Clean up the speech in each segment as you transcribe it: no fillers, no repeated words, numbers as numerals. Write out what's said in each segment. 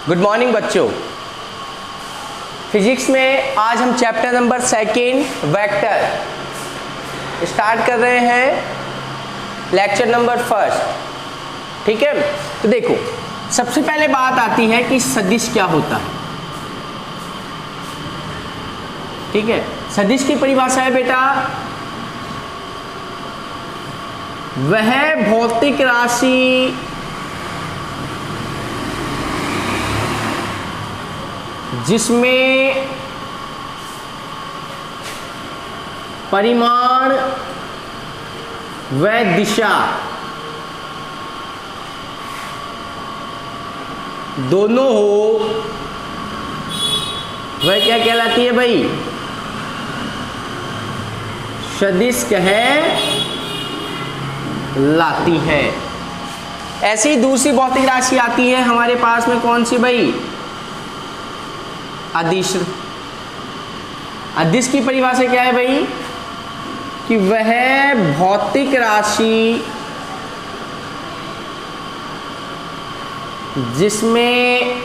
Good morning बच्चों। Physics में आज हम चैप्टर नंबर 2 वेक्टर स्टार्ट कर रहे हैं, लेक्चर नंबर 1। ठीक है, तो देखो सबसे पहले बात आती है कि सदिश क्या होता है। ठीक है, सदिश की परिभाषा है बेटा, वह भौतिक राशि जिसमें परिमाण व दिशा दोनों हो, वह क्या कहलाती है भाई? सदिश कहलाती है। ऐसी दूसरी भौतिक राशि आती है हमारे पास में, कौन सी भाई? अदिश। अदिश की परिभाषा क्या है भाई? कि वह भौतिक राशि जिसमें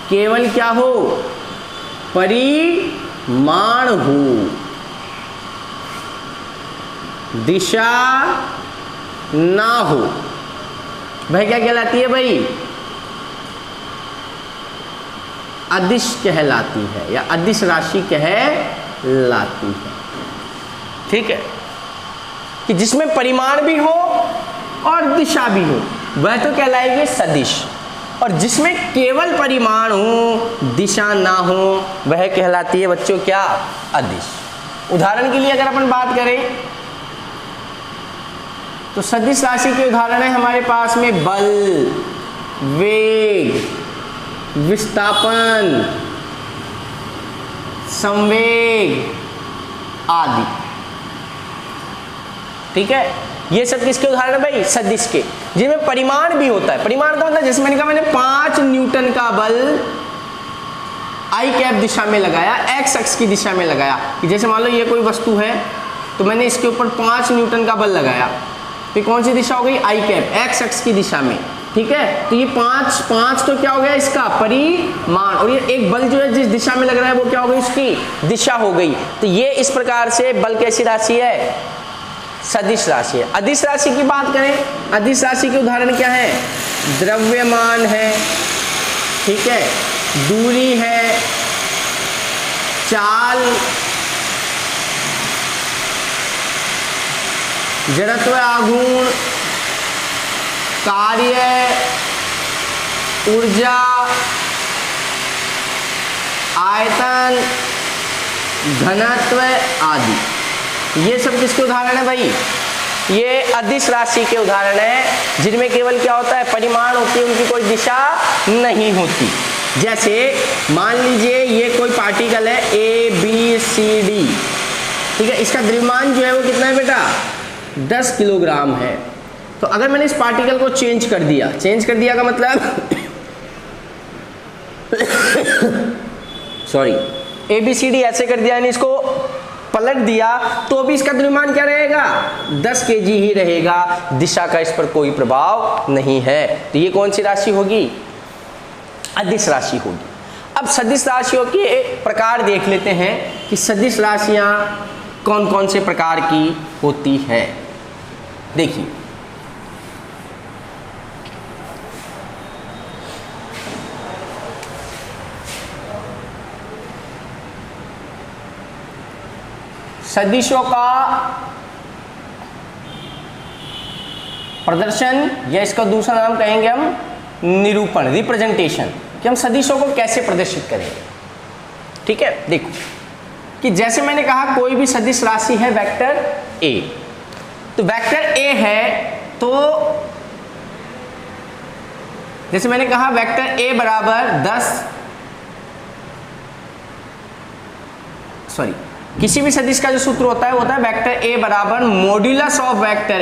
केवल क्या हो? परिमाण हो, दिशा ना हो, वह क्या कहलाती है भाई? अदिश कहलाती है, या अदिश राशि कहलाती है। ठीक है, कि जिसमें परिमाण भी हो और दिशा भी हो, वह तो कहलाएगी सदिश। और जिसमें केवल परिमाण हो, दिशा ना हो, वह कहलाती है बच्चों क्या? अदिश। उदाहरण के लिए अगर अपन बात करें तो सदिश राशि के उदाहरण है हमारे पास में बल, वेग, विस्थापन, संवेग आदि। ठीक है, ये सब किसके उदाहरण है भाई? सदिश के, जिनमें परिमाण भी होता है। परिमाण का मतलब जैसे मैंने कहा, मैंने 5 न्यूटन का बल आई कैप दिशा में लगाया, एक्स अक्ष की दिशा में लगाया। कि जैसे मान लो ये कोई वस्तु है, तो मैंने इसके ऊपर 5 न्यूटन का बल लगाया, तो कौन सी दिशा हो गई? आई कैप, एक्स अक्ष की दिशा में। ठीक है, तो ये 5 तो क्या हो गया? इसका परिमाण। और ये एक बल जो है जिस दिशा में लग रहा है वो क्या हो गई? उसकी दिशा हो गई। तो ये इस प्रकार से बल कैसी राशि है? सदिश राशि है। अदिश राशि की बात करें, अदिश राशि के उदाहरण क्या है? द्रव्यमान है, ठीक है, दूरी है, चाल, जड़त्व आघूर्ण, कार्य, ऊर्जा, आयतन, घनत्व आदि। ये सब किसके उदाहरण है भाई? ये अदिश राशि के उदाहरण है, जिनमें केवल क्या होता है? परिमाण होती है, उनकी कोई दिशा नहीं होती। जैसे मान लीजिए ये कोई पार्टिकल है ABCD, ठीक है, इसका द्रव्यमान जो है वो कितना है बेटा? 10 किलोग्राम है। तो अगर मैंने इस पार्टिकल को चेंज कर दिया, चेंज कर दिया का मतलब सॉरी, ABCD ऐसे कर दिया, यानी इसको पलट दिया, तो भी इसका द्रव्यमान क्या रहेगा? 10 kg ही रहेगा, दिशा का इस पर कोई प्रभाव नहीं है। तो ये कौन सी राशि होगी? अदिश राशि होगी। अब सदिश राशियों के प्रकार देख लेते हैं कि सदिश राशियां कौन कौन से प्रकार की होती है। देखिए, सदिशों का प्रदर्शन, या इसका दूसरा नाम कहेंगे हम निरूपण, रिप्रेजेंटेशन, कि हम सदिशों को कैसे प्रदर्शित करेंगे। ठीक है, देखो कि जैसे मैंने कहा कोई भी सदिश राशि है वेक्टर A, तो वेक्टर A है, तो जैसे मैंने कहा वेक्टर A बराबर 10, सॉरी, किसी भी सदिश का जो सूत्र होता है वो होता है वेक्टर A बराबर modulus of vector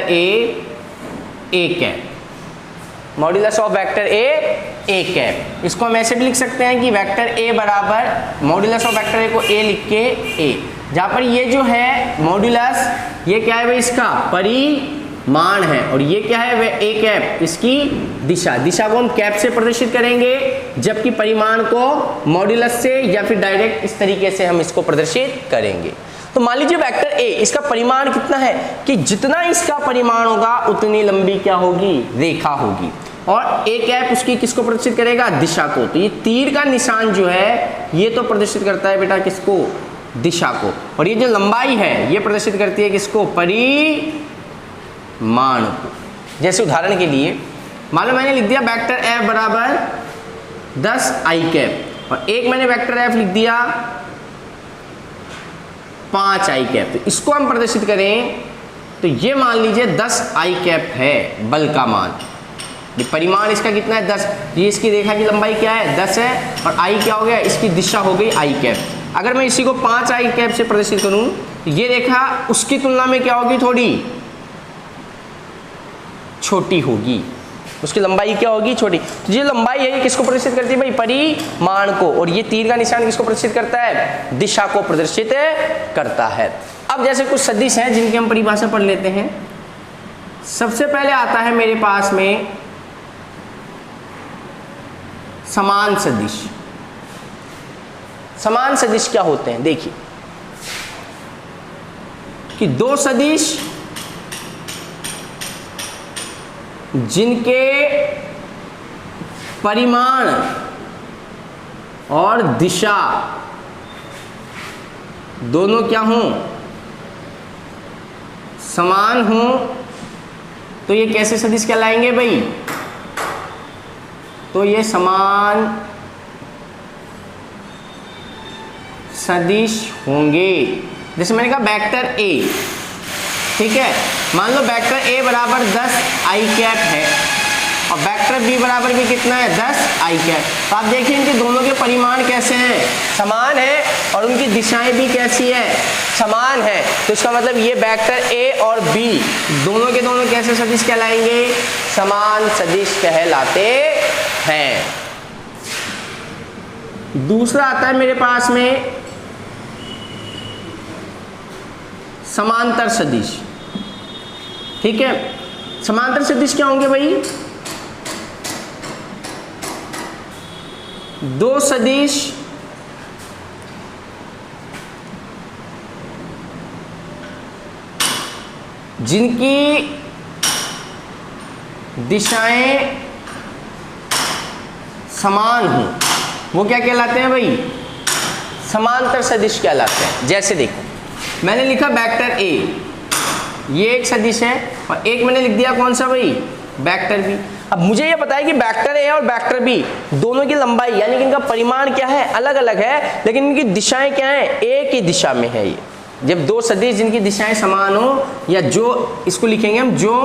A cap. Modulus of vector A cap. इसको हम ऐसे भी लिख सकते हैं कि वेक्टर A बराबर मॉड्यूलस ऑफ वेक्टर A को A लिख के A, जहाँ पर ये जो है मॉड्यूलस, ये क्या है भाई? इसका मान है, और ये क्या है, वह ए कैप इसकी दिशा। दिशा को हम कैप से प्रदर्शित करेंगे, जबकि परिमाण को मॉड्यूलस से या फिर डायरेक्ट इस तरीके से हम इसको प्रदर्शित करेंगे। तो मान लीजिए वेक्टर ए, इसका परिमाण कितना है कि जितना इसका परिमाण होगा उतनी लंबी क्या होगी, रेखा होगी, और ए कैप उसकी किसको प्रदर्शित करेगा, दिशा को। तो ये तीर का निशान जो है ये तो प्रदर्शित करता है बेटा किसको, दिशा को, और ये जो लंबाई है ये प्रदर्शित करती है किसको, परिमाण को। जैसे उदाहरण के लिए मान लो मैंने लिख दिया वेक्टर एफ बराबर 10 आई कैप, और एक मैंने वेक्टर एफ लिख दिया 5 आई कैप। तो इसको हम प्रदर्शित करें तो ये मान लीजिए 10 आई कैप है बल का मान, परिमाण इसका कितना है 10, ये इसकी रेखा की लंबाई क्या है 10 है, और आई क्या हो गया, इसकी दिशा हो गई आई कैप। अगर मैं इसी को 5 आई कैप से प्रदर्शित करूं तो ये रेखा उसकी तुलना में क्या होगी, थोड़ी छोटी होगी, उसकी लंबाई क्या होगी, छोटी। तो ये लंबाई है ये किसको प्रदर्शित करती है भाई, परिमाण को, और ये तीर का निशान किसको प्रदर्शित करता है, दिशा को प्रदर्शित करता है। अब जैसे कुछ सदिश हैं जिनकी हम परिभाषा पढ़ लेते हैं। सबसे पहले आता है मेरे पास में समान सदिश। समान सदिश क्या होते हैं, देखिए कि दो सदिश जिनके परिमाण और दिशा दोनों क्या हों, समान हों, तो ये कैसे सदिश कहलाएंगे भाई, तो ये समान सदिश होंगे। जैसे मैंने कहा वेक्टर ए, ठीक है, मान लो वेक्टर ए बराबर 10 आई कैप है और वेक्टर बी बराबर भी कितना है 10 आई कैप। तो आप देखिए इनके दोनों के परिमाण कैसे हैं, समान है, और उनकी दिशाएं भी कैसी है, समान है। तो इसका मतलब ये वेक्टर ए और बी दोनों के दोनों कैसे सदिश कहलाएंगे, समान सदिश कहलाते हैं। दूसरा आता है मेरे पास में समांतर सदिश, ठीक है। समांतर सदिश क्या होंगे भाई, दो सदिश जिनकी दिशाएं समान हों, वो क्या कहलाते हैं भाई, समांतर सदिश कहलाते हैं। जैसे देखो मैंने लिखा वेक्टर ए, ये एक सदिश है, और एक मैंने लिख दिया कौन सा भाई, वेक्टर बी। अब मुझे ये पता है कि वेक्टर ए और वेक्टर बी दोनों की लंबाई यानी कि इनका परिमाण क्या है, अलग अलग है, लेकिन इनकी दिशाएं क्या हैं, एक ही दिशा में है। ये जब दो सदिश जिनकी दिशाएं समान हो, या जो इसको लिखेंगे हम जो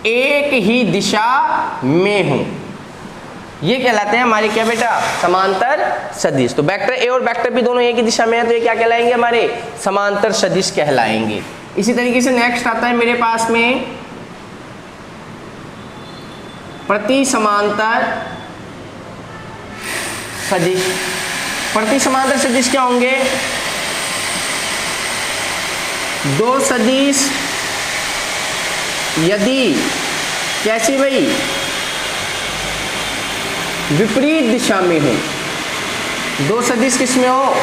एक ही दिशा में हो, ये कहलाते हैं हमारे क्या बेटा, समांतर सदिश। तो वेक्टर ए और वेक्टर बी दोनों एक ही दिशा में है, तो ये क्या कहलाएंगे, हमारे समांतर सदिश कहलाएंगे। इसी तरीके से नेक्स्ट आता है मेरे पास में प्रति समांतर सदिश। प्रति समांतर सदिश क्या होंगे, दो सदिश यदि कैसी भाई, विपरीत दिशा में हो, दो सदिश किस में हो,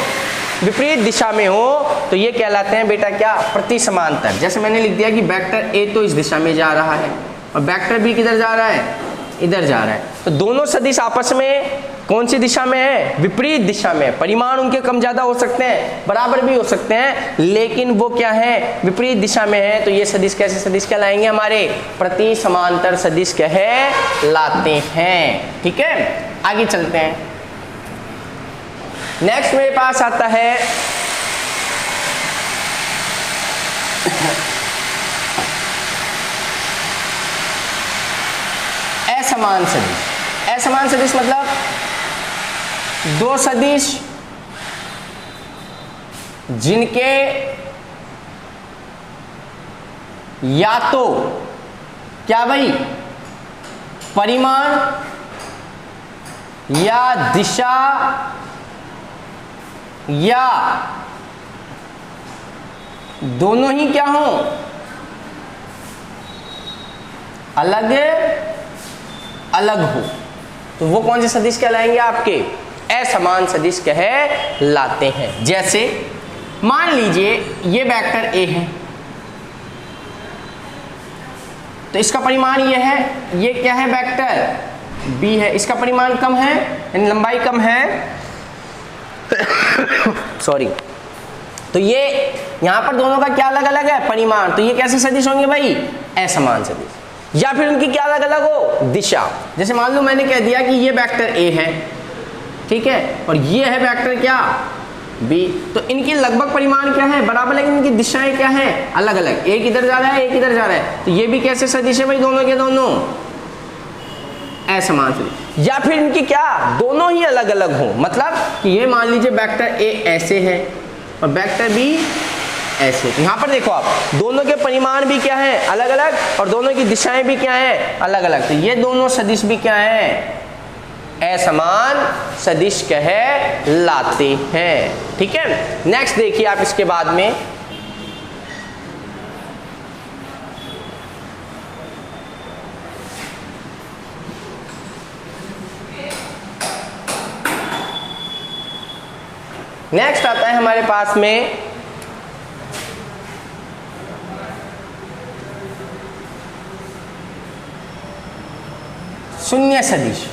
विपरीत दिशा में हो, तो ये कहलाते हैं बेटा क्या, प्रति समांतर। जैसे मैंने लिख दिया कि वेक्टर ए तो इस दिशा में जा रहा है और वेक्टर बी किधर जा रहा है, इधर जा रहा है, तो दोनों सदिश आपस में कौन सी दिशा में है, विपरीत दिशा में। परिमाण उनके कम ज्यादा हो सकते हैं, बराबर भी हो सकते हैं, लेकिन वो क्या है, विपरीत दिशा में है। तो ये सदिश कैसे सदिश कहलाएंगे, हमारे प्रति समांतर सदिश कहलाते हैं। ठीक है, आगे चलते हैं। नेक्स्ट मेरे पास आता है असमान सदिश। असमान सदिश मतलब दो सदिश जिनके या तो क्या भाई, परिमाण या दिशा या दोनों ही क्या हो, अलग अलग हो, तो वो कौन से सदिश कहलाएंगे, आपके असमान सदिश कहलाते हैं। जैसे मान लीजिए ये वेक्टर ए है, तो इसका परिमाण ये है, ये क्या है, वेक्टर बी है, इसका परिमाण कम है, यानी लंबाई कम है सॉरी, तो ये यहां पर दोनों का क्या अलग अलग है, परिमाण, तो ये कैसे सदिश होंगे भाई, असमान सदिश। या फिर उनकी क्या अलग अलग हो, दिशा। जैसे मान लो मैंने कह दिया कि ये वेक्टर ए है, ठीक है, और ये है वेक्टर क्या, बी, तो इनकी लगभग परिमाण क्या है, बराबर, लेकिन इनकी दिशाएं क्या है, अलग अलग, एक इधर जा रहा है, एक इधर जा रहा है, तो ये भी कैसे सदिश है भाई, दोनों के दोनों असमान सदिश। या फिर इनकी क्या, दोनों ही अलग अलग हो, मतलब कि ये मान लीजिए वेक्टर ए ऐसे है और वेक्टर बी ऐसे, तो यहां पर देखो आप, दोनों के परिमाण भी क्या है, अलग अलग, और दोनों की दिशाएं भी क्या है, अलग अलग, तो ये दोनों सदिश भी क्या है, असमान सदिश कहलाते हैं। ठीक है, नेक्स्ट देखिए आप इसके बाद में, नेक्स्ट आता है हमारे पास में शून्य सदिश।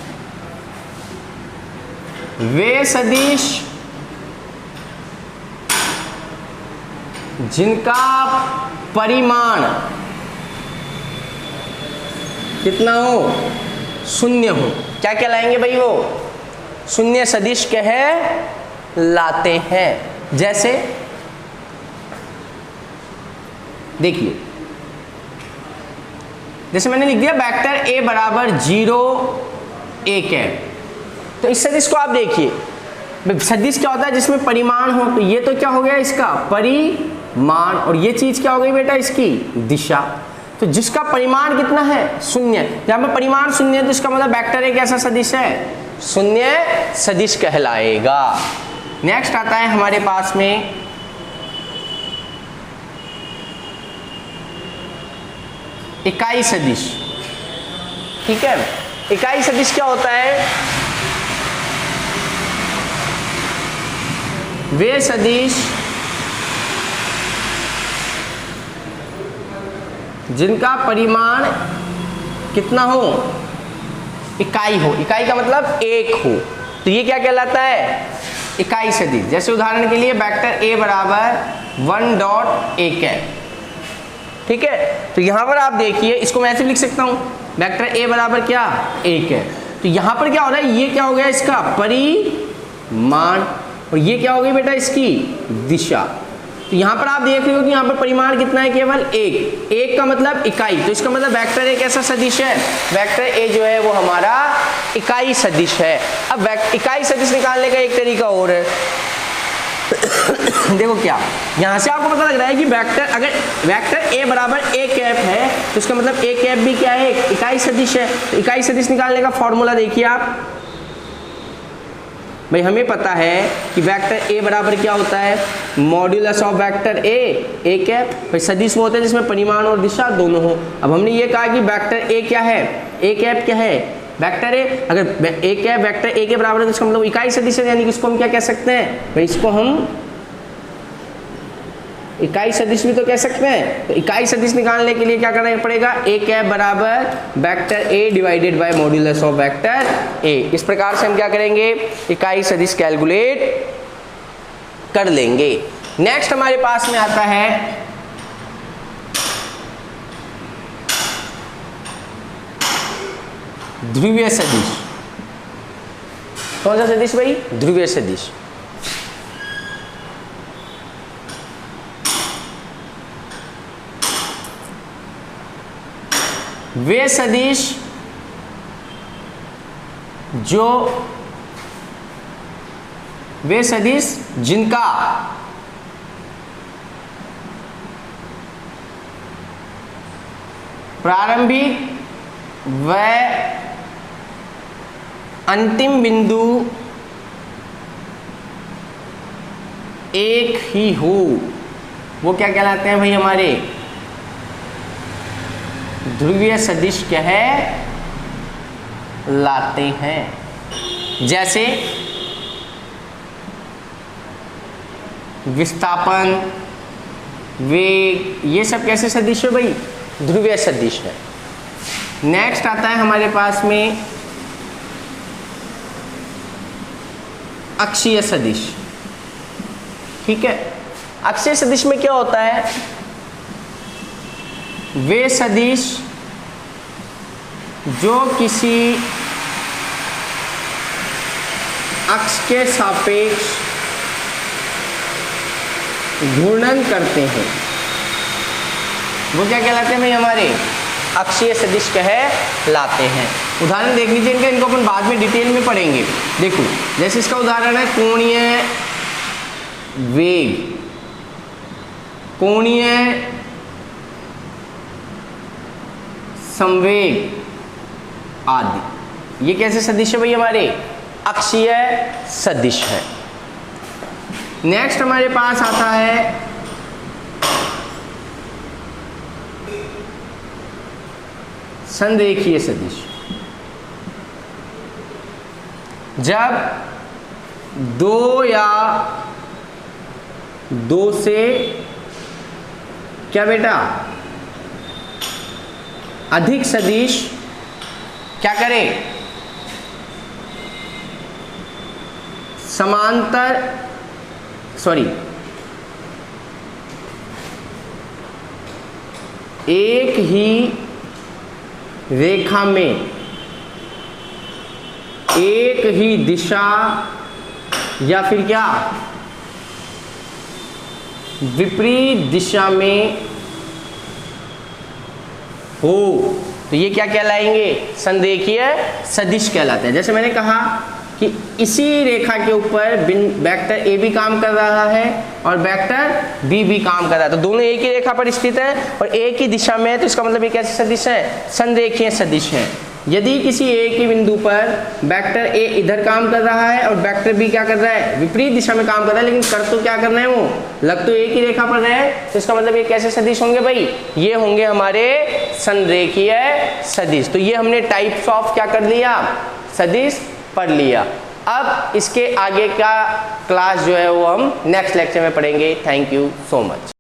वे सदिश जिनका परिमाण कितना हो, शून्य हो, क्या कहलाएंगे भाई, वो शून्य सदिश कहलाते हैं। जैसे देखिए, जैसे मैंने लिख दिया वेक्टर ए बराबर 0 1 है, तो इस सदिश को आप देखिए, सदिश क्या होता है जिसमें परिमाण हो, तो ये तो क्या हो गया इसका परिमाण, और ये चीज क्या हो गई बेटा, इसकी दिशा। तो जिसका परिमाण कितना है, शून्य, जहां पर परिमाण शून्य है तो इसका मतलब वेक्टर एक ऐसा सदिश है, शून्य सदिश कहलाएगा। नेक्स्ट आता है हमारे पास में इकाई सदिश। ठीक है, इकाई सदिश क्या होता है, वे सदिश जिनका परिमाण कितना हो, इकाई हो, इकाई का मतलब एक हो, तो ये क्या कहलाता है, इकाई सदिश। जैसे उदाहरण के लिए वेक्टर ए बराबर 1.1 है, ठीक है, तो यहां पर आप देखिए, इसको मैं ऐसे लिख सकता हूं, वेक्टर ए बराबर क्या, 1 है, तो यहां पर क्या हो रहा है, ये क्या हो गया इसका परिमाण, और ये क्या हो गई बेटा इसकी दिशा। तो यहां पर आप देख रहे हो कि यहां पर परिमाण कितना है, केवल एक का मतलब इकाई, तो इसका मतलब वेक्टर एक ऐसा सदिश है, वेक्टर ए जो है वो हमारा इकाई सदिश है। अब इकाई सदिश निकालने का एक तरीका और है देखो क्या, यहां से आपको पता लग रहा है कि वेक्टर, अगर वेक्टर ए बराबर ए कैप है तो इसका मतलब ए कैप भी क्या है, एक इकाई सदिश है। तो इकाई सदिश निकालने का फॉर्मूला देखिए आप, भाई हमें पता है कि वेक्टर ए बराबर क्या होता है, modulus of vector A cap, भाई सदिश वो होते हैं जिसमें परिमाण और दिशा दोनों हो। अब हमने ये कहा कि वेक्टर ए क्या है, ए कैप क्या है, वेक्टर ए, अगर ए कैप वेक्टर ए के बराबर है तो इसका मतलब इकाई सदिश है, यानी कि इसको हम क्या कह सकते हैं भाई, इसको हम इकाई सदिश भी तो कह सकते हैं। तो इकाई सदिश निकालने के लिए क्या करना पड़ेगा, ए कैप बराबर vector A divided by modulus of vector A. इस प्रकार से हम क्या करेंगे, इकाई सदिश कैलकुलेट कर लेंगे। नेक्स्ट हमारे पास में आता है ध्रुवीय सदिश। कौन सा सदिश भाई, ध्रुवीय सदिश। वे सदिश जो, वे सदिश जिनका प्रारंभिक व अंतिम बिंदु एक ही हो, वो क्या कहलाते हैं भाई हमारे, ध्रुवीय सदिश कह लाते हैं। जैसे विस्थापन, वेग, ये सब कैसे सदिश है भाई, ध्रुवीय सदिश है। नेक्स्ट आता है हमारे पास में अक्षीय सदिश। ठीक है, अक्षीय सदिश में क्या होता है, वे सदिश जो किसी अक्ष के सापेक्ष घूर्णन करते हैं, वो क्या कहलाते हैं भाई हमारे, अक्षीय सदिश कह लाते हैं। उदाहरण देख लीजिए इनका, इनको अपन बाद में डिटेल में पढ़ेंगे। देखो जैसे इसका उदाहरण है कोणीय वेग, कोणीय संवेग आदि, ये कैसे सदिश है भाई हमारे, अक्षीय सदिश है। नेक्स्ट हमारे पास आता है संरेखीय सदिश। जब दो या दो से क्या बेटा अधिक सदिश क्या करें, समांतर एक ही रेखा में एक ही दिशा या फिर क्या विपरीत दिशा में हो, तो ये क्या कहलाएंगे, संरेखीय सदिश कहलाते हैं। जैसे मैंने कहा कि इसी रेखा के ऊपर वेक्टर ए भी काम कर रहा है और वेक्टर बी भी काम कर रहा है, तो दोनों एक ही रेखा पर स्थित है और एक ही दिशा में है, तो इसका मतलब ये कैसे सदिश है, संरेखीय सदिश है। यदि किसी एक ही बिंदु पर वेक्टर ए इधर काम कर रहा है और वेक्टर बी क्या कर रहा है, विपरीत दिशा में काम कर रहा है, लेकिन कर तो क्या करना है, वो लग तो एक ही रेखा पर है, तो इसका मतलब ये कैसे सदिश होंगे भाई, ये होंगे हमारे संरेखीय सदिश। तो ये हमने टाइप्स ऑफ क्या कर लिया, सदिश पढ़ लिया। अब इसके आगे का क्लास जो है वो हम नेक्स्ट लेक्चर में पढ़ेंगे। Thank you so much.